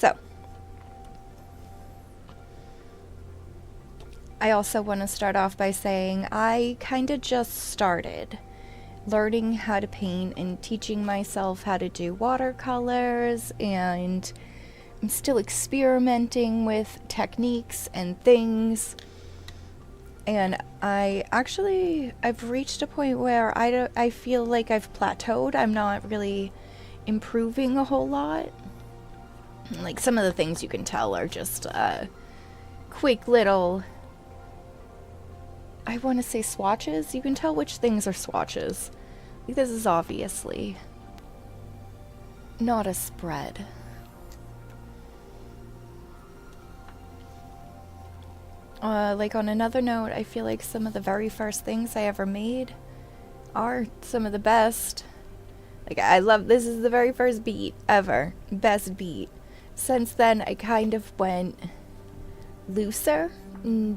So, I also want to start off by saying I kind of just started learning how to paint and teaching myself how to do watercolors, and I'm still experimenting with techniques and things. And I've reached a point where I feel like I've plateaued. I'm not really improving a whole lot. Like, some of the things you can tell are just quick little, I want to say swatches. You can tell which things are swatches. Like, this is obviously not a spread. Like, on another note, I feel like some of the very first things I ever made are some of the best. Like, I love, this is the very first beat ever. Best beat. Since then, I kind of went looser,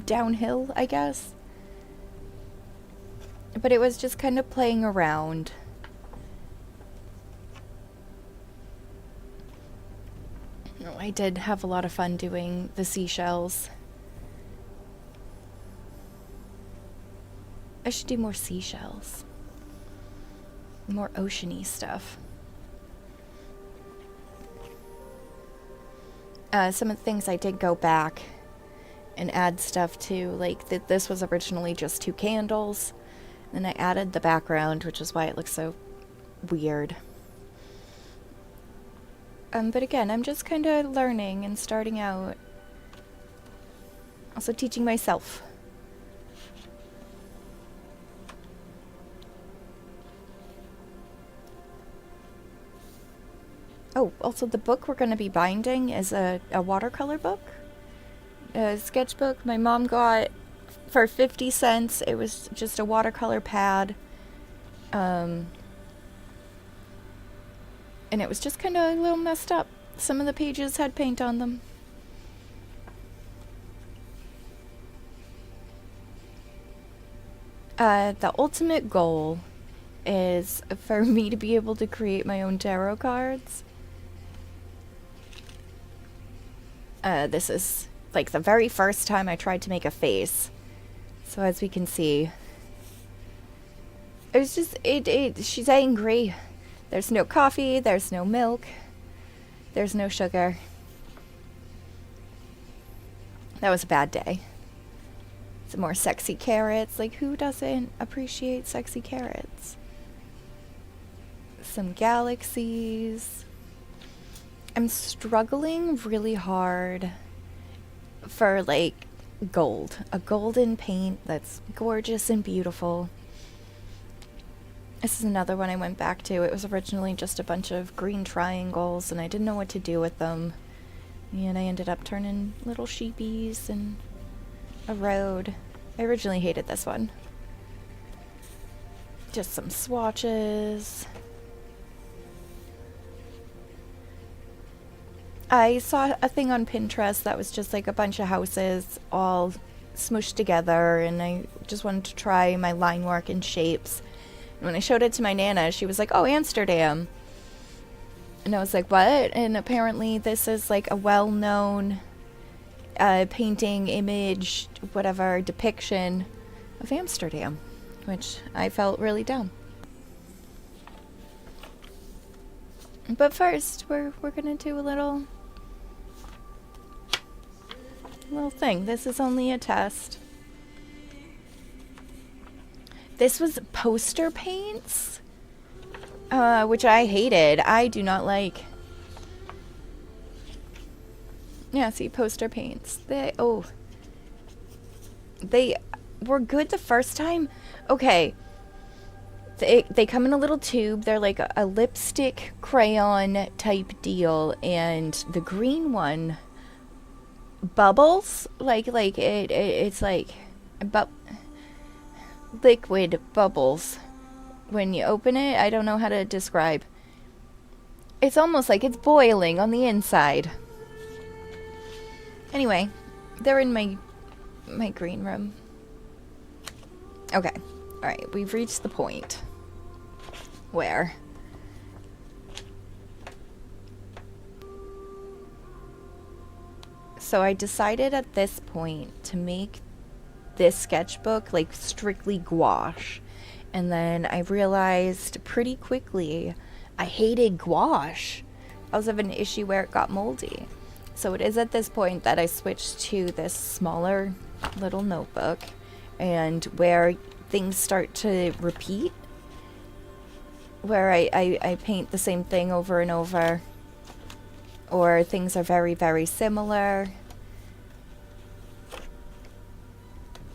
downhill, I guess. But it was just kind of playing around. Oh, I did have a lot of fun doing the seashells. I should do more seashells. More oceany stuff. Some of the things I did go back and add stuff to, like this was originally just 2 candles. Then I added the background, which is why it looks so weird. But again, I'm just kind of learning and starting out. Also teaching myself. Oh, also the book we're going to be binding is a watercolor book. A sketchbook my mom got for 50 cents. It was just a watercolor pad. And it was just kind of a little messed up. Some of the pages had paint on them. The ultimate goal is for me to be able to create my own tarot cards. This is like the very first time I tried to make a face. So as we can see, it was just, she's angry. There's no coffee, there's no milk, there's no sugar. That was a bad day. Some more sexy carrots. Like, who doesn't appreciate sexy carrots? Some galaxies. I'm struggling really hard for, like, gold. A golden paint that's gorgeous and beautiful. This is another one I went back to. It was originally just a bunch of green triangles, and I didn't know what to do with them. And I ended up turning little sheepies and a road. I originally hated this one. Just some swatches. I saw a thing on Pinterest that was just like a bunch of houses all smooshed together, and I just wanted to try my line work and shapes. And when I showed it to my Nana, she was like, "Oh, Amsterdam." And I was like, "What?" And apparently this is like a well-known painting, image, whatever, depiction of Amsterdam, which I felt really dumb. But first, we're gonna do a little thing. This is only a test. This was poster paints, which I hated. I do not like. Yeah, see, poster paints. They were good the first time. Okay. They come in a little tube. They're like a lipstick crayon type deal, and the green one bubbles like it's like liquid bubbles when you open it. I don't know how to describe. It's almost like it's boiling on the inside. Anyway, they're in my green room. Okay. Alright, we've reached the point where So I decided at this point to make this sketchbook like strictly gouache. And then I realized pretty quickly I hated gouache. I was having an issue where it got moldy. So it is at this point that I switched to this smaller little notebook, and where things start to repeat, where I paint the same thing over and over, or things are very, very similar,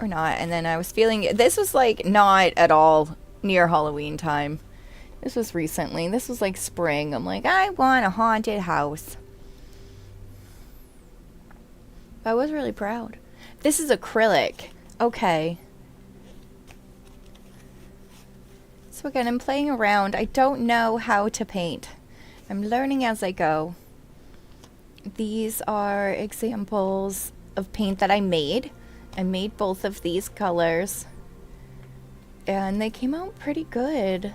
or not. And then I was feeling, this was like not at all near Halloween time. This was recently. This was like spring. I'm like, I want a haunted house. I was really proud. This is acrylic. Okay. So again, I'm playing around. I don't know how to paint. I'm learning as I go. These are examples of paint that I made. I made both of these colors, and they came out pretty good.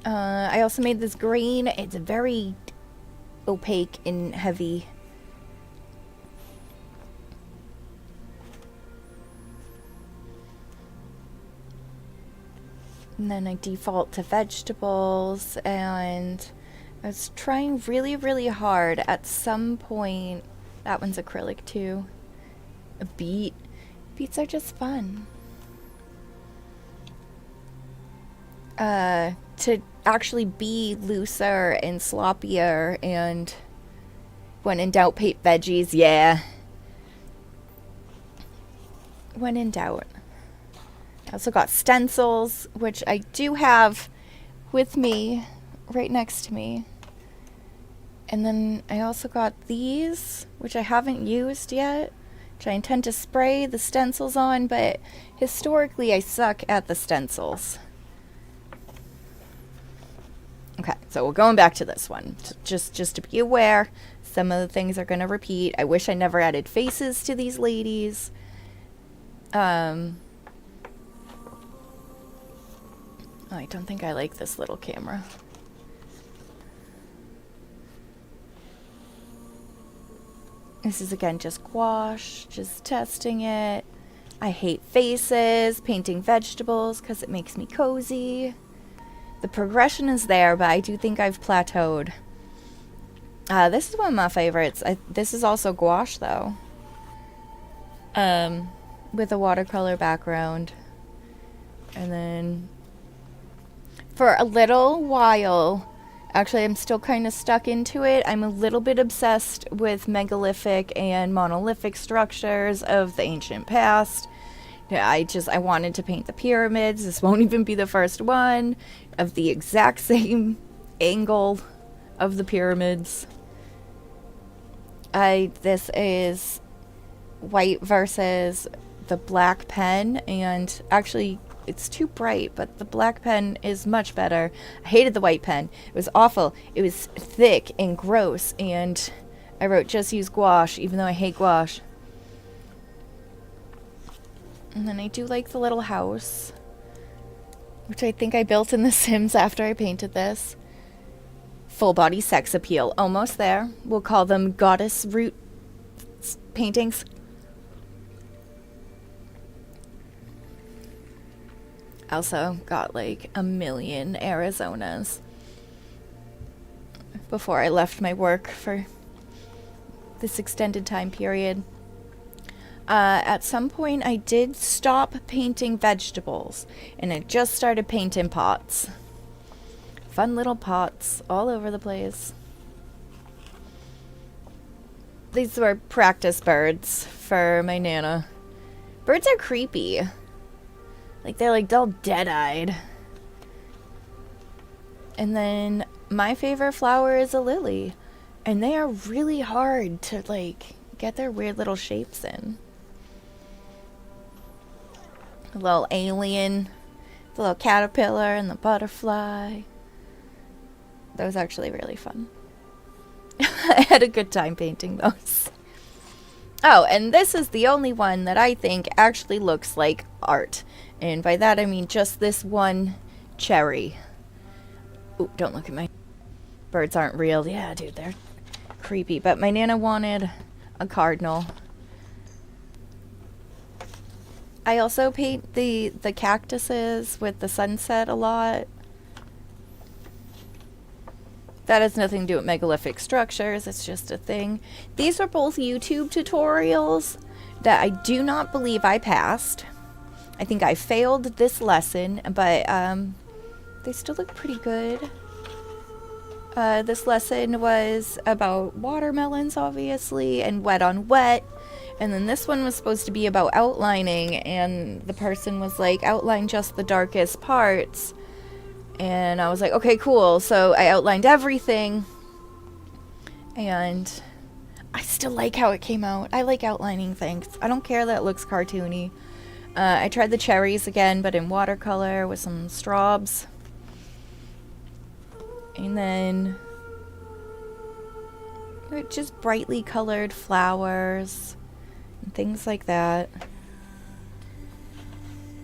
I also made this green. It's very opaque and heavy. And then I default to vegetables, and I was trying really, really hard at some point. That one's acrylic too. A beet. Beets are just fun. To actually be looser and sloppier, and when in doubt, paint veggies. Yeah. When in doubt. I also got stencils, which I do have with me, right next to me. And then I also got these, which I haven't used yet, which I intend to spray the stencils on, but historically I suck at the stencils. Okay, so we're going back to this one. Just to be aware, some of the things are going to repeat. I wish I never added faces to these ladies. I don't think I like this little camera. This is again just gouache, just testing it. I hate faces, painting vegetables because it makes me cozy. The progression is there, but I do think I've plateaued. This is one of my favorites. This is also gouache though. With a watercolor background. And then for a little while, actually I'm still kind of stuck into it. I'm a little bit obsessed with megalithic and monolithic structures of the ancient past. Yeah, I wanted to paint the pyramids. This won't even be the first one, of the exact same angle of the pyramids. This is white versus the black pen, and actually it's too bright, but the black pen is much better. I hated the white pen. It was awful. It was thick and gross, and I wrote just use gouache, even though I hate gouache. And then I do like the little house, which I think I built in The Sims after I painted this. Full body sex appeal. Almost there. We'll call them goddess root paintings. Also got like a million Arizonas before I left my work for this extended time period. At some point I did stop painting vegetables, and I just started painting pots. Fun little pots all over the place. These were practice birds for my Nana. Birds are creepy. Like, they're like all dead-eyed. And then my favorite flower is a lily. And they are really hard to, like, get their weird little shapes in. A little alien, the little caterpillar and the butterfly. That was actually really fun. I had a good time painting those. Oh, and this is the only one that I think actually looks like art. And by that I mean just this one cherry. Ooh, don't look at my... Birds aren't real. Yeah, dude, they're creepy. But my Nana wanted a cardinal. I also paint the cactuses with the sunset a lot. That has nothing to do with megalithic structures, it's just a thing. These are both YouTube tutorials that I do not believe I passed. I think I failed this lesson, but they still look pretty good. This lesson was about watermelons, obviously, and wet on wet. And then this one was supposed to be about outlining, and the person was like, outline just the darkest parts. And I was like, okay, cool. So I outlined everything, and I still like how it came out. I like outlining things. I don't care that it looks cartoony. I tried the cherries again, but in watercolor with some straws. And then just brightly colored flowers and things like that.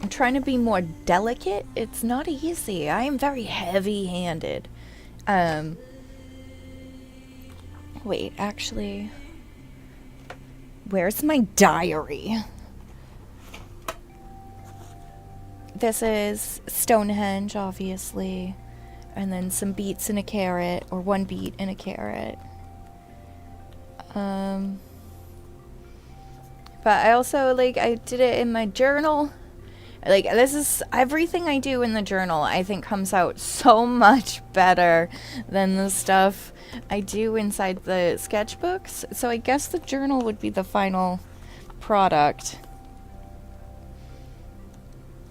I'm trying to be more delicate. It's not easy. I am very heavy-handed. Wait, actually, where's my diary? This is Stonehenge, obviously. And then some beets and a carrot, or one beet and a carrot. But I also, like, I did it in my journal. Like, this is, everything I do in the journal, I think comes out so much better than the stuff I do inside the sketchbooks. So I guess the journal would be the final product.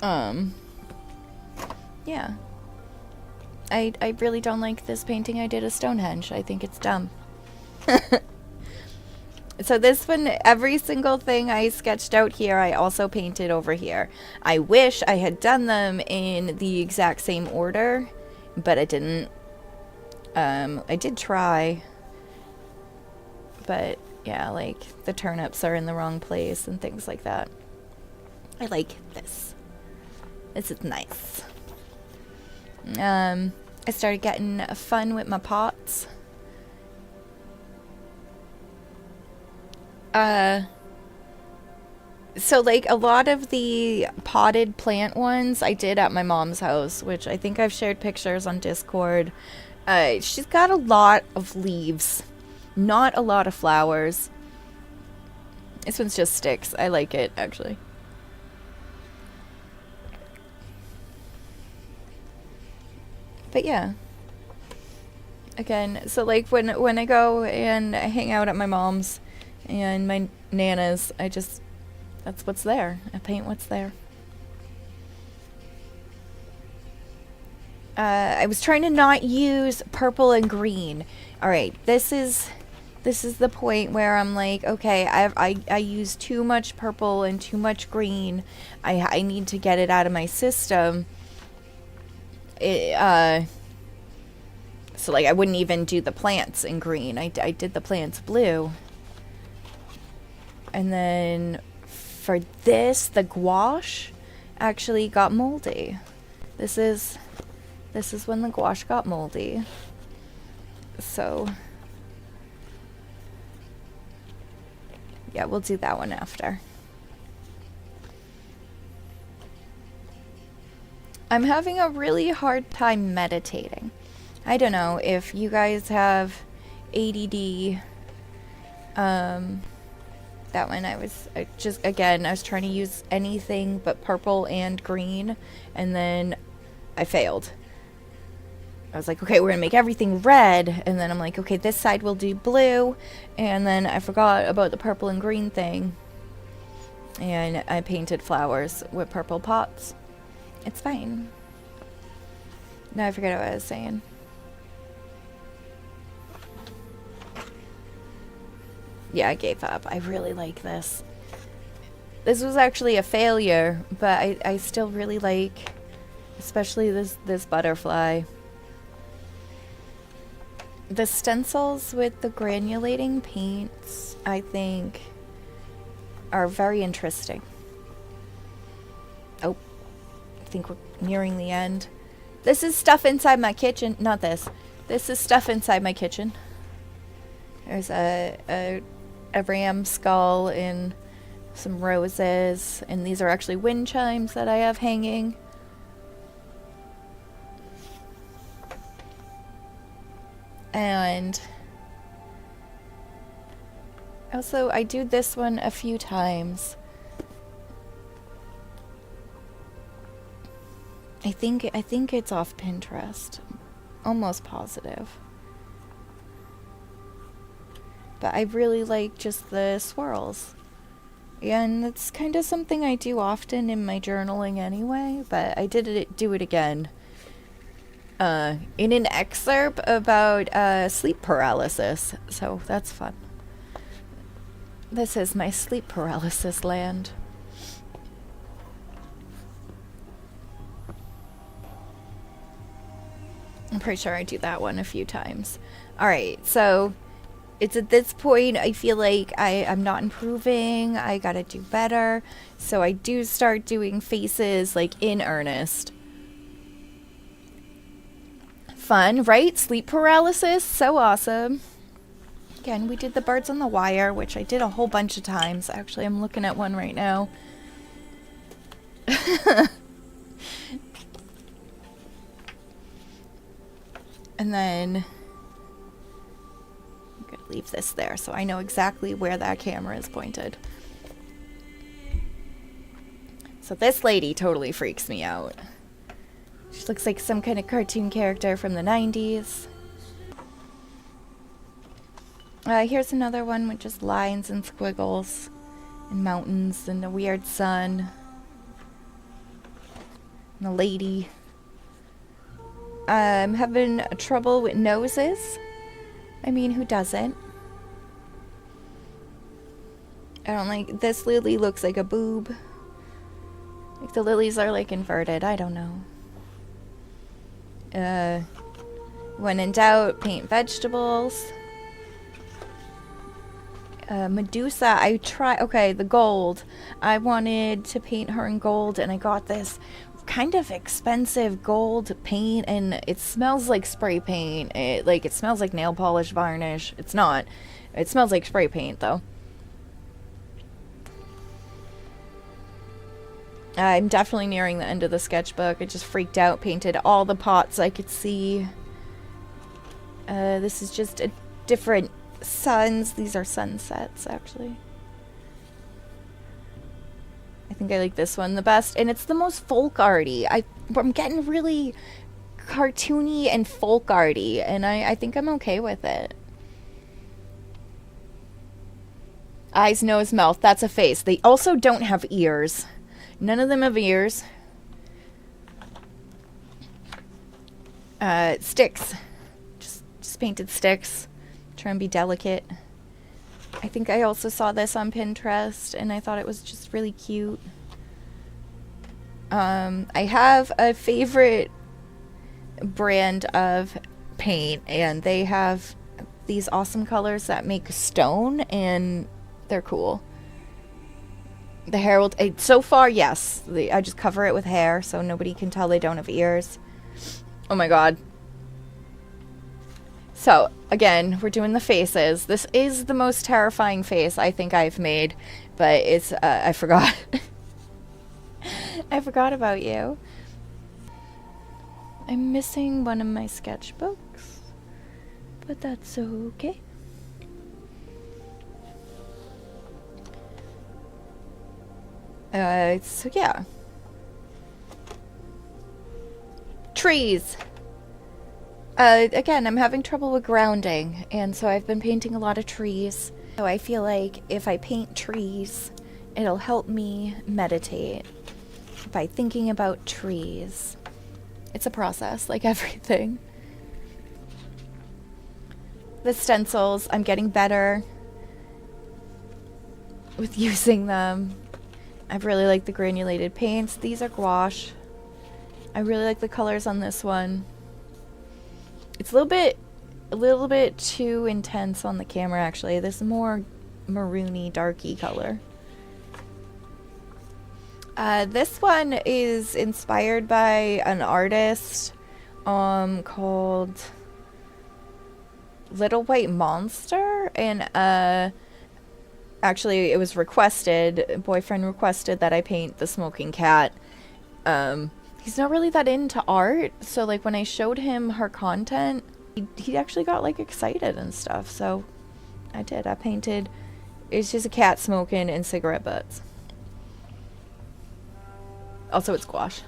Yeah. I really don't like this painting I did of Stonehenge. I think it's dumb. So this one, every single thing I sketched out here, I also painted over here. I wish I had done them in the exact same order, but I didn't. I did try. But yeah, like the turnips are in the wrong place and things like that. I like this. This is nice. I started getting fun with my pots. So like a lot of the potted plant ones I did at my mom's house, which I think I've shared pictures on Discord. She's got a lot of leaves, not a lot of flowers. This one's just sticks. I like it, actually. But yeah. Again, so like when I go and I hang out at my mom's and my nana's, that's what's there. I paint what's there. I was trying to not use purple and green. Alright, this is the point where I'm like, okay, I use too much purple and too much green. I need to get it out of my system. So like I wouldn't even do the plants in green. I did the plants blue. And then for this, the gouache actually got moldy. This is when the gouache got moldy. So yeah, we'll do that one after. I'm having a really hard time meditating. I don't know if you guys have ADD. That one I was trying to use anything but purple and green, and then I failed. I was like, okay, we're gonna make everything red, and then I'm like, okay, this side will do blue, and then I forgot about the purple and green thing, and I painted flowers with purple pots. It's fine. Now I forget what I was saying. Yeah, I gave up. I really like this. This was actually a failure, but I still really like, especially this butterfly. The stencils with the granulating paints, I think, are very interesting. Oh, I think we're nearing the end. This is stuff inside my kitchen. Not this. This is stuff inside my kitchen. There's a a ram skull and some roses, and these are actually wind chimes that I have hanging. And also I do this one a few times. I think it's off Pinterest. Almost positive. But I really like just the swirls. And it's kind of something I do often in my journaling anyway, but I did do it again in an excerpt about sleep paralysis, so that's fun. This is my sleep paralysis land. I'm pretty sure I do that one a few times. Alright, so it's at this point I feel like I'm not improving. I gotta do better. So I do start doing faces like in earnest. Fun, right? Sleep paralysis, so awesome. Again, we did the birds on the wire, which I did a whole bunch of times. Actually, I'm looking at one right now. And then I'm going to leave this there so I know exactly where that camera is pointed. So this lady totally freaks me out. She looks like some kind of cartoon character from the 90s. Here's another one with just lines and squiggles and mountains and a weird sun and a lady. I'm having trouble with noses. I mean, who doesn't? I don't like... This lily looks like a boob. Like the lilies are like inverted. I don't know. When in doubt, paint vegetables. Medusa, okay, the gold. I wanted to paint her in gold, and I got this kind of expensive gold paint, and it smells like spray paint. It smells like nail polish varnish. It's not. It smells like spray paint, though. I'm definitely nearing the end of the sketchbook. I just freaked out, painted all the pots I could see. This is just a different suns. These are sunsets, actually. I think I like this one the best, and it's the most folk arty. I'm getting really cartoony and folk arty, and I think I'm okay with it. Eyes, nose, mouth. That's a face. They also don't have ears. None of them have ears. Sticks. Just painted sticks. Try and be delicate. I think I also saw this on Pinterest, and I thought it was just really cute. I have a favorite brand of paint, and they have these awesome colors that make stone, and they're cool. The hair will... so far, yes. I just cover it with hair, so nobody can tell they don't have ears. Oh my god. So, again, we're doing the faces. This is the most terrifying face I think I've made, but it's, I forgot. I forgot about you. I'm missing one of my sketchbooks, but that's okay. So yeah. Trees. Again, I'm having trouble with grounding, and so I've been painting a lot of trees. So I feel like if I paint trees, it'll help me meditate by thinking about trees. It's a process, like everything. The stencils, I'm getting better with using them. I really like the granulated paints. These are gouache. I really like the colors on this one. It's a little bit too intense on the camera, actually. This is more maroony, darky color. This one is inspired by an artist called Little White Monster, and Actually, it was requested, boyfriend requested that I paint the smoking cat. He's not really that into art, so like when I showed him her content, he actually got like excited and stuff, so I did. I painted, it's just a cat smoking and cigarette butts. Also, it's gouache.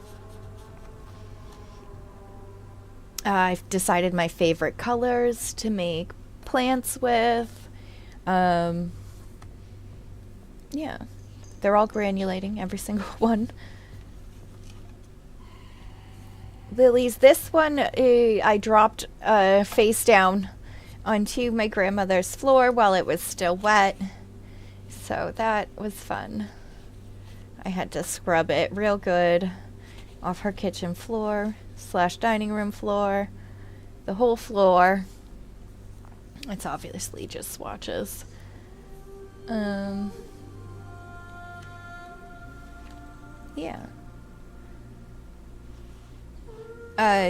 I've decided my favorite colors to make plants with. Yeah. They're all granulating, every single one. Lilies, this one I dropped face down onto my grandmother's floor while it was still wet. So that was fun. I had to scrub it real good off her kitchen floor / dining room floor. The whole floor. It's obviously just swatches. Yeah.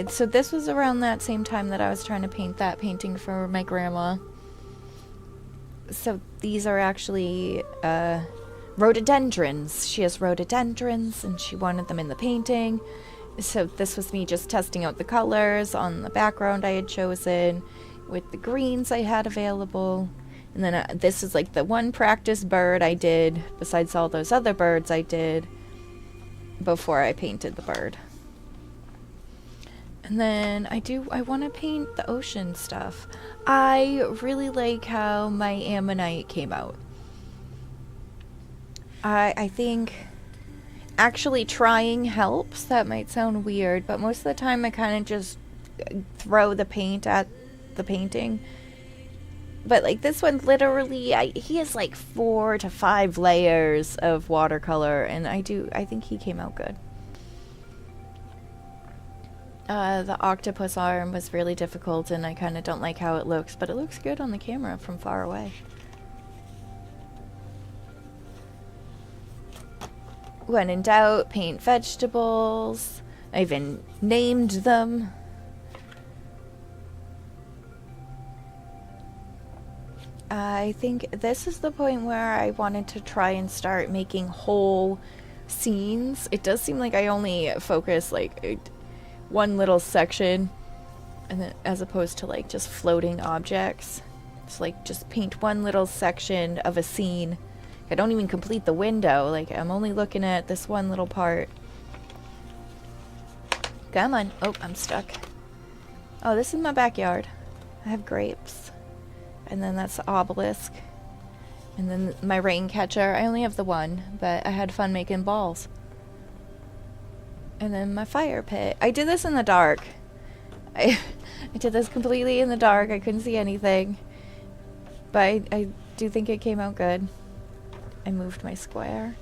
So this was around that same time that I was trying to paint that painting for my grandma. So these are actually rhododendrons. She has rhododendrons and she wanted them in the painting. So this was me just testing out the colors on the background I had chosen with the greens I had available. And then this is like the one practice bird I did besides all those other birds I did before I painted the bird. And then I want to paint the ocean stuff. I really like how my ammonite came out. I think actually trying helps. That might sound weird, but most of the time I kind of just throw the paint at the painting. But like this one, literally, he has like 4 to 5 layers of watercolor, and I think he came out good. The octopus arm was really difficult, and I kind of don't like how it looks, but it looks good on the camera from far away. When in doubt, paint vegetables. I even named them. I think this is the point where I wanted to try and start making whole scenes. It does seem like I only focus like one little section, and then, as opposed to like just floating objects. It's like just paint one little section of a scene. I don't even complete the window. Like I'm only looking at this one little part. Come on. Oh, I'm stuck. Oh, this is my backyard. I have grapes. And then that's the obelisk. And then my rain catcher. I only have the one, but I had fun making balls. And then my fire pit. I did this in the dark. I did this completely in the dark. I couldn't see anything. But I do think it came out good. I moved my square.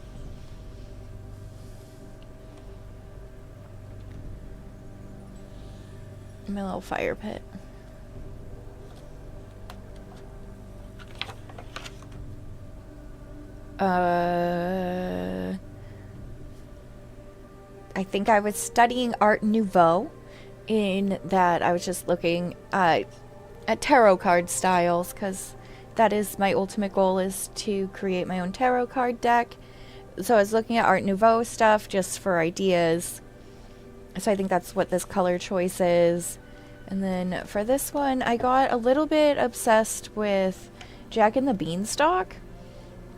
My little fire pit. I think I was studying Art Nouveau, in that I was just looking at tarot card styles, because that is my ultimate goal, is to create my own tarot card deck. So I was looking at Art Nouveau stuff just for ideas. So I think that's what this color choice is. And then for this one, I got a little bit obsessed with Jack and the Beanstalk.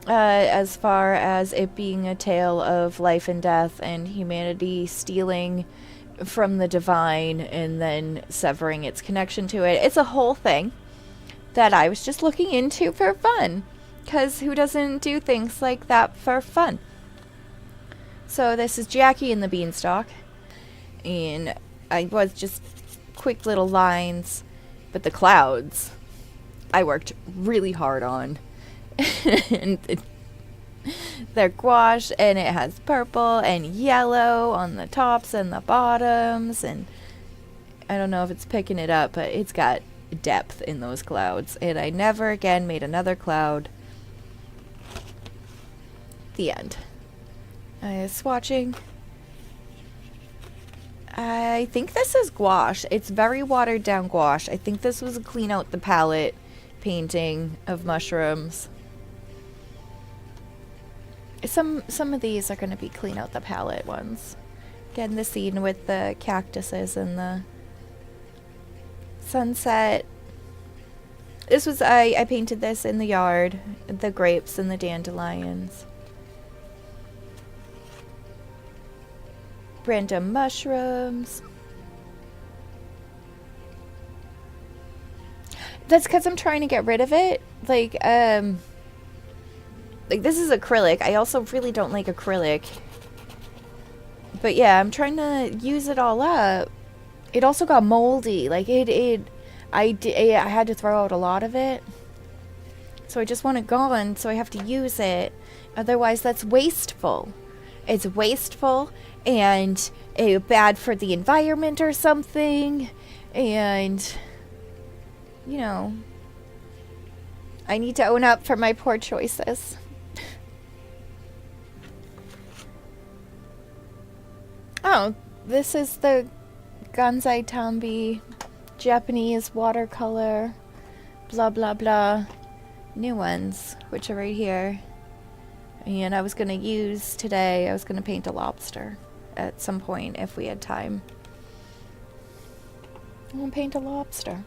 As far as it being a tale of life and death and humanity stealing from the divine and then severing its connection to it. It's a whole thing that I was just looking into for fun, because who doesn't do things like that for fun? So this is Jackie and the Beanstalk, and I was just quick little lines, but the clouds I worked really hard on. And they're gouache, and it has purple and yellow on the tops and the bottoms, and I don't know if it's picking it up, but it's got depth in those clouds. And I never again made another cloud. The end. I was swatching. I think this is gouache. It's very watered down gouache. I think this was a clean out the palette painting of mushrooms. Some of these are going to be clean out the palette ones. Again, the scene with the cactuses and the sunset. This was, I painted this in the yard, the grapes and the dandelions. Random mushrooms. That's because I'm trying to get rid of it. Like this is acrylic. I also really don't like acrylic. But yeah, I'm trying to use it all up. It also got moldy. Like I had to throw out a lot of it. So I just want it gone, so I have to use it. Otherwise, that's wasteful. It's wasteful and bad for the environment or something. And, you know, I need to own up for my poor choices. Oh, this is the Gansai Tambi Japanese watercolor, blah blah blah, new ones, which are right here. And I was going to use today, I was going to paint a lobster at some point if we had time. I'm going to paint a lobster.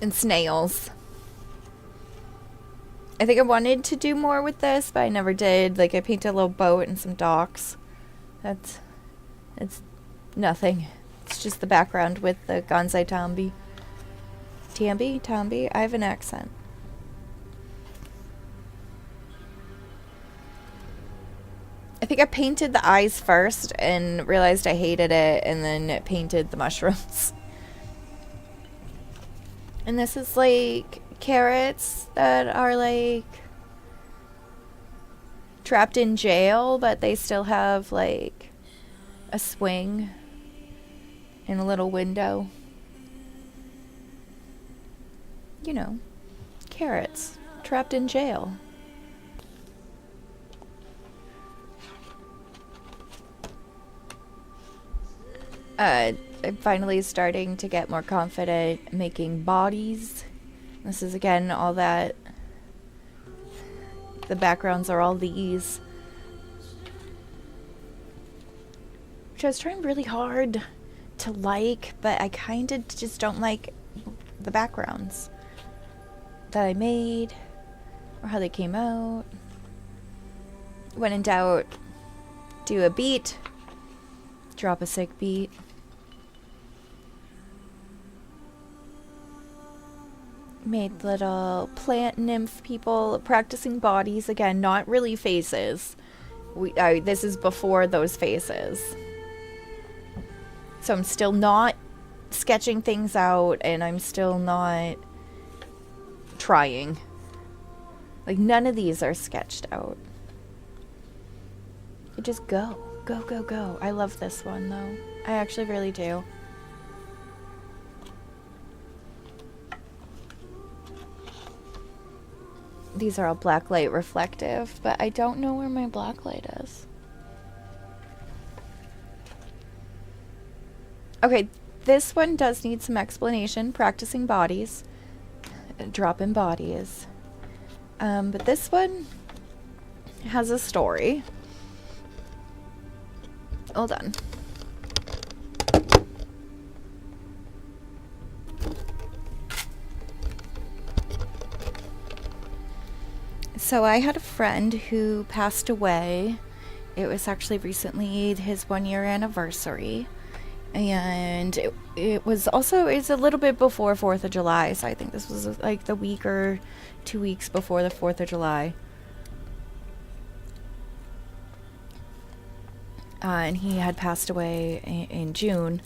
And snails. I think I wanted to do more with this, but I never did. Like, I painted a little boat and some docks. It's nothing. It's just the background with the Gansai Tambi. Tambi? I have an accent. I think I painted the eyes first and realized I hated it, and then painted the mushrooms. And this is like carrots that are like trapped in jail, but they still have like a swing and a little window. You know, carrots trapped in jail. I'm finally starting to get more confident making bodies. This is again all that. The backgrounds are all these. Which I was trying really hard to like, but I kind of just don't like the backgrounds that I made or how they came out. When in doubt, do a beat, drop a sick beat. Made little plant nymph people practicing bodies. Again, not really faces. This is before those faces. So I'm still not sketching things out, and I'm still not trying. Like, none of these are sketched out. You just go. Go, go, go. I love this one, though. I actually really do. These are all blacklight reflective, but I don't know where my blacklight is. Okay, this one does need some explanation. Practicing bodies. Drop-in bodies. But this one has a story. Hold on. So I had a friend who passed away. It was actually recently his 1-year anniversary. And it was also, it's a little bit before 4th of July. So I think this was like the week or 2 weeks before the 4th of July. And he had passed away in June.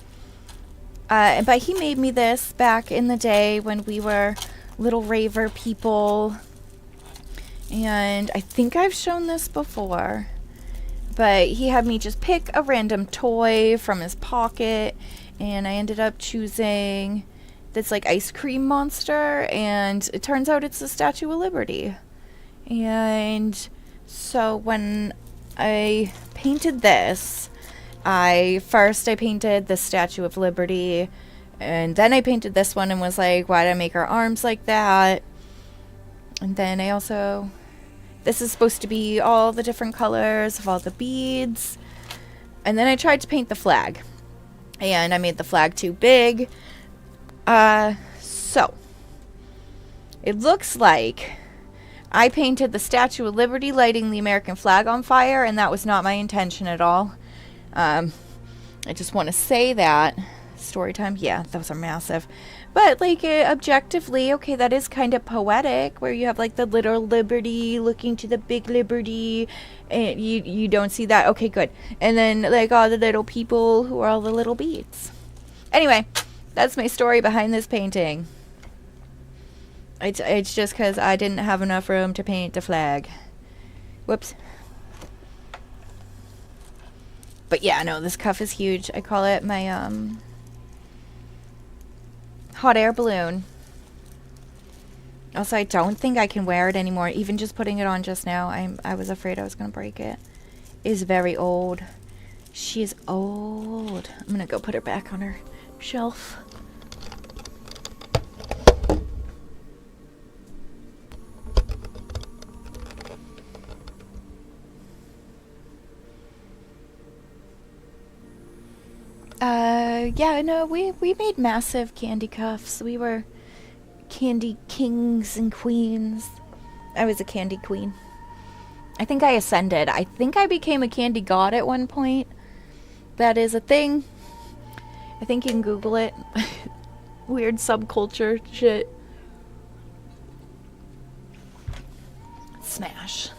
But he made me this back in the day when we were little raver people. And I think I've shown this before, but he had me just pick a random toy from his pocket, and I ended up choosing this like ice cream monster, and it turns out it's the Statue of Liberty. And so when I painted this, I painted the Statue of Liberty, and then I painted this one and was like, why did I make her arms like that? And then I also, this is supposed to be all the different colors of all the beads. And then I tried to paint the flag. And I made the flag too big. So, it looks like I painted the Statue of Liberty lighting the American flag on fire, and that was not my intention at all. I just want to say that. Story time, yeah, those are massive. But, like, objectively, okay, that is kind of poetic, where you have, like, the little liberty looking to the big liberty, and you don't see that. Okay, good. And then, like, all the little people who are all the little beads. Anyway, that's my story behind this painting. It's just because I didn't have enough room to paint the flag. Whoops. But yeah, no, this cuff is huge. I call it my, hot air balloon. Also, I don't think I can wear it anymore. Even just putting it on just now, I was afraid I was going to break it. Is very old. She's old. I'm going to go put her back on her shelf. Yeah, no, we made massive candy cuffs. We were candy kings and queens. I was a candy queen. I think I ascended. I think I became a candy god at one point. That is a thing. I think you can Google it. Weird subculture shit. Smash.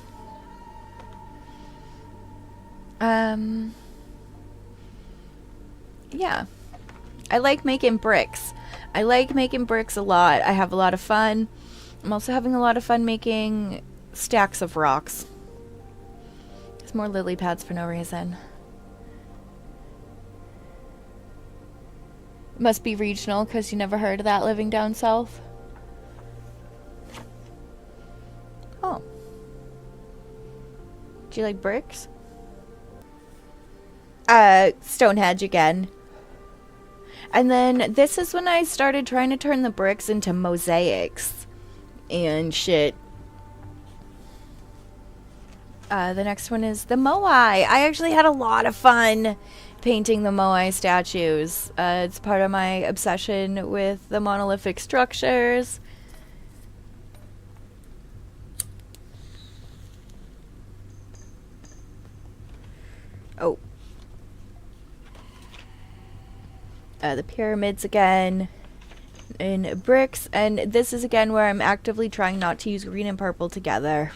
Yeah. I like making bricks. I like making bricks a lot. I have a lot of fun. I'm also having a lot of fun making stacks of rocks. There's more lily pads for no reason. Must be regional because you never heard of that living down south. Oh. Do you like bricks? Stonehenge again. And then this is when I started trying to turn the bricks into mosaics and shit. The next one is the Moai. I actually had a lot of fun painting the Moai statues. It's part of my obsession with the monolithic structures. Oh. The pyramids again, and bricks, and this is again where I'm actively trying not to use green and purple together.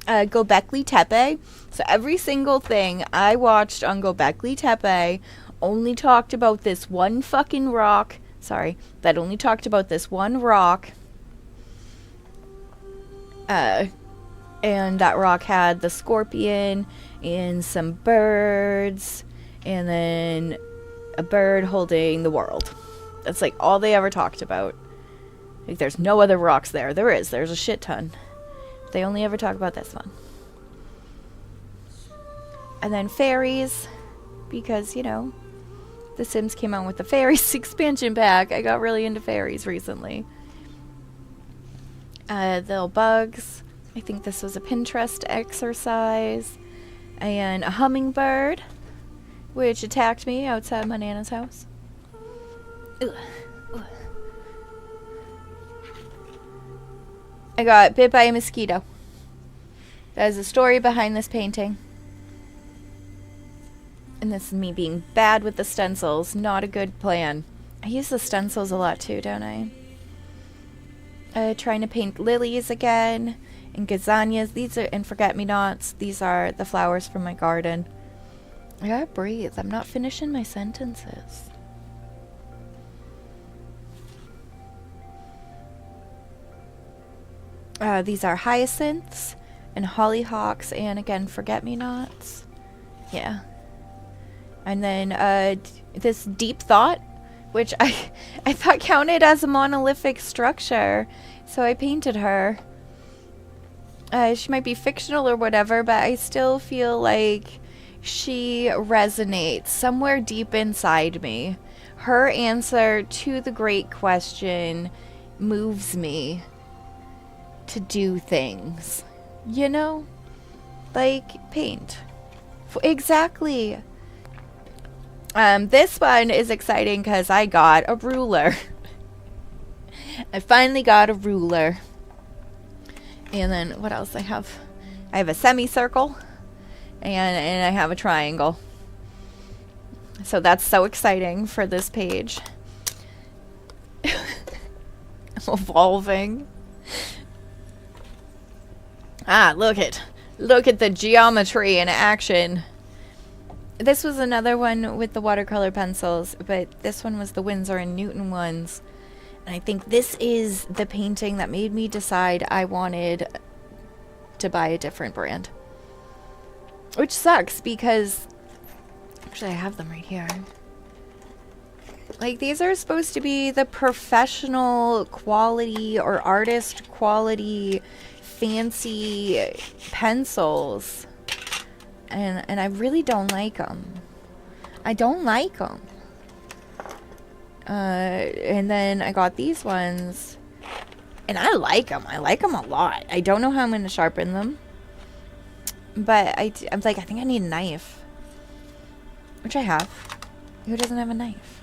Göbekli Tepe. So every single thing I watched on Göbekli Tepe only talked about this one fucking rock. Sorry, that only talked about this one rock. And that rock had the scorpion and some birds, and then a bird holding the world. That's like all they ever talked about. Like there's no other rocks there. There's a shit ton. They only ever talk about this one. And then fairies, because, you know, The Sims came out with the fairies expansion pack. I got really into fairies recently. The little bugs. I think this was a Pinterest exercise. And a hummingbird, which attacked me outside my Nana's house. Ugh. Ugh. I got bit by a mosquito. That is the story behind this painting. And this is me being bad with the stencils. Not a good plan. I use the stencils a lot too, don't I? Trying to paint lilies again. And gazanias. These are, and forget-me-nots. These are the flowers from my garden. I gotta breathe. I'm not finishing my sentences. These are hyacinths and hollyhocks and again forget-me-nots. Yeah. And then this deep thought, which I thought counted as a monolithic structure. So I painted her. She might be fictional or whatever, but I still feel like she resonates somewhere deep inside me. Her answer to the great question moves me to do things, you know? Like paint. Exactly. This one is exciting because I got a ruler. I finally got a ruler. And then what else I have? I have a semicircle and I have a triangle. So that's so exciting for this page. Evolving. Ah, look at the geometry in action. This was another one with the watercolor pencils, but this one was the Winsor and Newton ones. And I think this is the painting that made me decide I wanted to buy a different brand. Which sucks because actually I have them right here. Like, these are supposed to be the professional quality or artist quality fancy pencils. And I really don't like them. I don't like them. And then I got these ones. And I like them. I like them a lot. I don't know how I'm going to sharpen them. But I'm like, I think I need a knife. Which I have. Who doesn't have a knife?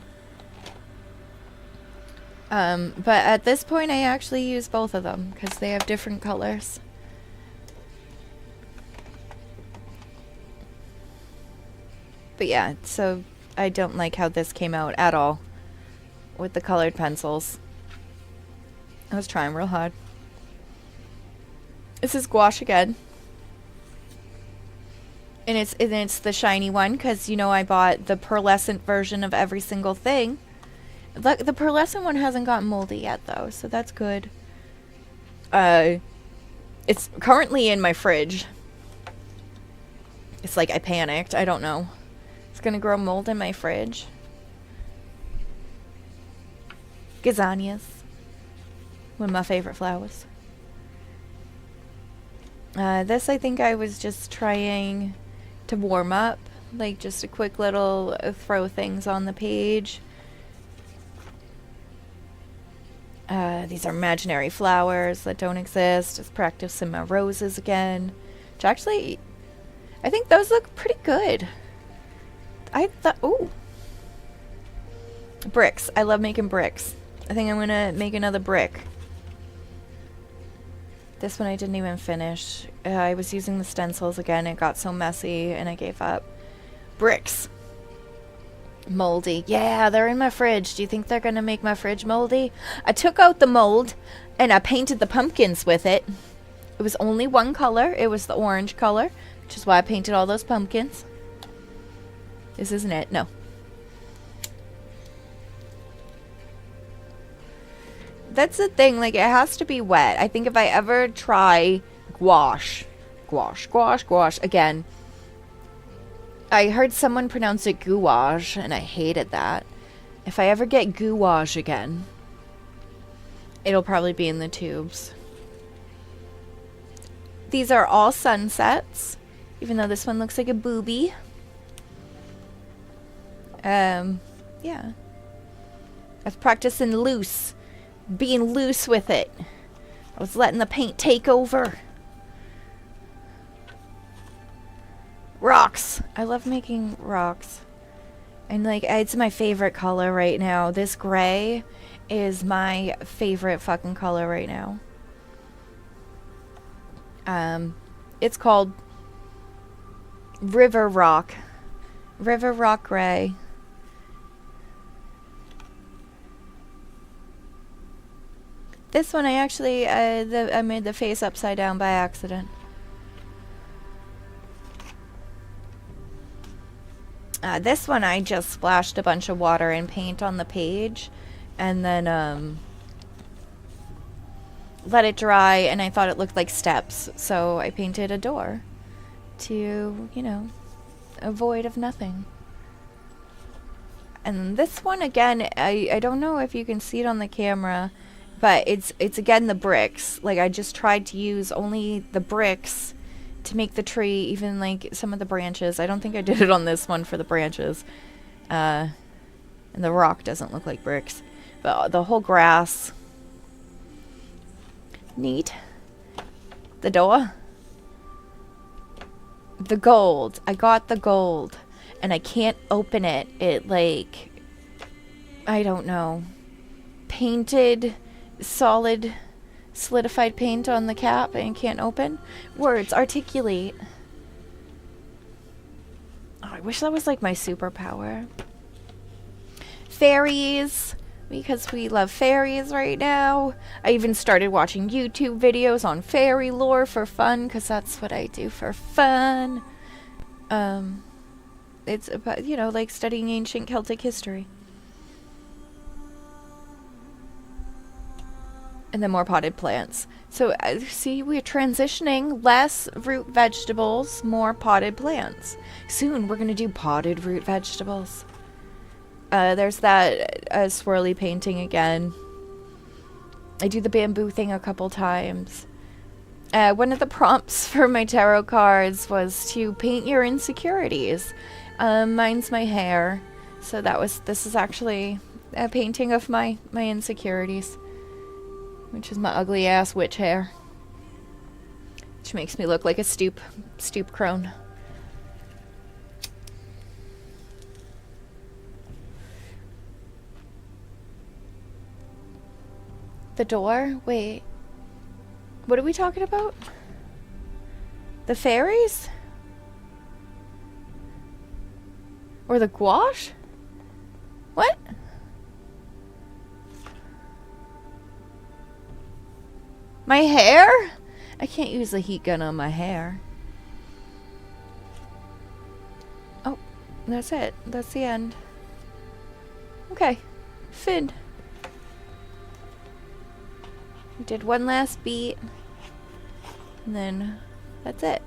But at this point I actually use both of them because they have different colors. But yeah, so I don't like how this came out at all with the colored pencils. I was trying real hard. This is gouache again. And it's the shiny one because, you know, I bought the pearlescent version of every single thing. Look, the pearlescent one hasn't gotten moldy yet, though, so that's good. It's currently in my fridge. It's like I panicked. I don't know. It's gonna grow mold in my fridge. Gazanias. One of my favorite flowers. This I think I was just trying to warm up. Like just a quick little throw things on the page. These are imaginary flowers that don't exist. Just practicing my roses again. Which actually, I think those look pretty good. I thought, ooh. Bricks. I love making bricks. I think I'm gonna make another brick. This one I didn't even finish. I was using the stencils again. It got so messy and I gave up. Bricks. Moldy. Yeah, they're in my fridge. Do you think they're gonna make my fridge moldy? I took out the mold and I painted the pumpkins with it. It was only one color. It was the orange color, which is why I painted all those pumpkins. This isn't it. No. That's the thing. Like, it has to be wet. I think if I ever try gouache again, I heard someone pronounce it gouache, and I hated that. If I ever get gouache again, it'll probably be in the tubes. These are all sunsets, even though this one looks like a boobie. Yeah. I was practicing loose. Being loose with it. I was letting the paint take over. Rocks. I love making rocks. And like, it's my favorite color right now. This gray is my favorite fucking color right now. It's called River Rock. River Rock Gray. This one I actually, I made the face upside down by accident. This one I just splashed a bunch of water and paint on the page and then let it dry, and I thought it looked like steps, so I painted a door to, you know, a void of nothing. And this one again, I don't know if you can see it on the camera, but it's again the bricks. Like, I just tried to use only the bricks to make the tree, even like some of the branches. I don't think I did it on this one for the branches. And the rock doesn't look like bricks. But the whole grass. Neat. The door? The gold. I got the gold. And I can't open it. It, like, I don't know. Painted, solid, solidified paint on the cap and can't open. Words, articulate. Oh, I wish that was like my superpower. Fairies, because we love fairies right now. I even started watching YouTube videos on fairy lore for fun, because that's what I do for fun. It's about, you know, like studying ancient Celtic history. And then more potted plants. So, see, we're transitioning. Less root vegetables, more potted plants. Soon, we're going to do potted root vegetables. There's that swirly painting again. I do the bamboo thing a couple times. One of the prompts for my tarot cards was to paint your insecurities. Mine's my hair. So this is actually a painting of my insecurities. Which is my ugly ass witch hair. Which makes me look like a stoop crone. The door? Wait. What are we talking about? The fairies? Or the gouache? What? My hair? I can't use a heat gun on my hair. Oh, that's it. That's the end. Okay. Finn. We did one last beat. And then that's it.